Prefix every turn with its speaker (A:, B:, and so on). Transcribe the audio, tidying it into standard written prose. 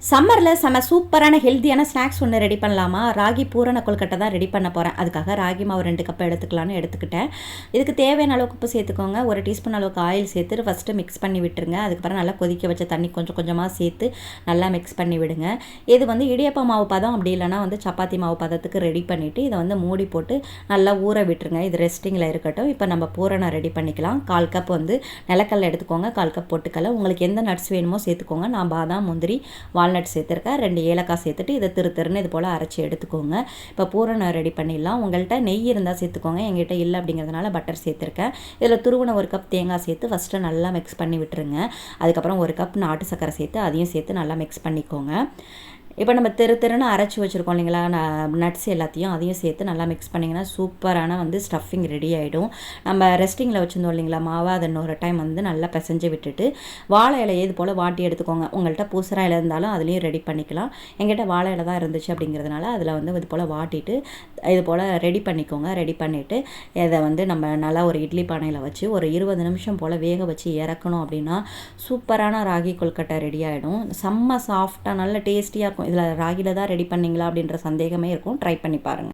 A: சம்மரில் செம்ம சூப்பரான ஹெல்த்தியான ஸ்நாக்ஸ் ஒன்று ரெடி பண்ணலாமா? ராகி பூரண கொழுக்கட்டை தான் ரெடி பண்ண போகிறேன். அதுக்காக ராகி மாவு 2 கப் எடுத்துக்கலான்னு எடுத்துக்கிட்டேன். இதுக்கு தேவையான அளவுக்கு உப்பு சேர்த்துக்கோங்க. 1 டீஸ்பூன் அளவுக்கு ஆயில் சேர்த்துட்டு ஃபஸ்ட்டு மிக்ஸ் பண்ணி விட்டுருங்க. அதுக்கப்புறம் நல்லா கொதிக்க வச்ச தண்ணி கொஞ்சம் கொஞ்சமாக சேர்த்து நல்லா மிக்ஸ் பண்ணி விடுங்க. இது வந்து இடியப்ப மாவு பதம், அப்படி இல்லைனா வந்து சப்பாத்தி மாவு பதத்துக்கு ரெடி பண்ணிவிட்டு இதை வந்து மூடி போட்டு நல்லா ஊற விட்டுருங்க. இது ரெஸ்டிங்கில் இருக்கட்டும். இப்போ நம்ம பூரணம் ரெடி பண்ணிக்கலாம். 1/4 கப் வந்து நிலக்கடலை எடுத்துக்கோங்க, 1/4 கப் பொட்டுக்கடலை. உங்களுக்கு எந்த நட்ஸ் வேணுமோ சேர்த்துக்கோங்க. நான் பாதாம், முந்திரி, வால்நட் சேர்த்துருக்கேன். 2 ஏலக்காய் சேர்த்துட்டு இதை திருன்னு இது போல் அரைச்சி எடுத்துக்கோங்க. இப்போ பூரணம் ரெடி பண்ணிடலாம். உங்கள்கிட்ட நெய் இருந்தால் சேர்த்துக்கோங்க. எங்கிட்ட இல்லை அப்படிங்கிறதுனால பட்டர் சேர்த்துருக்கேன். இதில் துருவன 1 கப் தேங்காய் சேர்த்து ஃபஸ்ட்டு நல்லா மிக்ஸ் பண்ணி விட்டுருங்க. அதுக்கப்புறம் 1 கப் நாட்டு சர்க்கரை சேர்த்து அதையும் சேர்த்து நல்லா மிக்ஸ் பண்ணிக்கோங்க. இப்போ நம்ம திருன்னு அரைச்சி வச்சுருக்கோம் இல்லைங்களா, நட்ஸ் எல்லாத்தையும் அதையும் சேர்த்து நல்லா மிக்ஸ் பண்ணிங்கன்னா சூப்பரான வந்து ஸ்டஃபிங் ரெடி ஆகிடும். நம்ம ரெஸ்டிங்கில் வச்சுருந்தோம் இல்லைங்களா மாவை, அதை இன்னொரு டைம் வந்து நல்லா பிசைஞ்சு விட்டுட்டு வாழை இலை இது போல் வாட்டி எடுத்துக்கோங்க. உங்கள்கிட்ட பூசரா இலை இருந்தாலும் அதுலேயும் ரெடி பண்ணிக்கலாம். எங்கிட்ட வாழை இலை தான் இருந்துச்சு அப்படிங்கிறதுனால அதில் வந்து இது போல் வாட்டிட்டு இது போல் ரெடி பண்ணிக்கோங்க. ரெடி பண்ணிவிட்டு இதை வந்து நம்ம நல்லா ஒரு இட்லி பானையில் வச்சு ஒரு 20 நிமிஷம் போல் வேக வச்சு இறக்கணும். அப்படின்னா சூப்பரான ராகி கொழுக்கட்டை ரெடி ஆகிடும். செம்ம சாஃப்டாக நல்ல டேஸ்டியாக இருக்கும். இதில் ராகியில் தான் ரெடி பண்ணிங்களா அப்படின்ற சந்தேகமே இருக்கும். ட்ரை பண்ணி பாருங்கள்.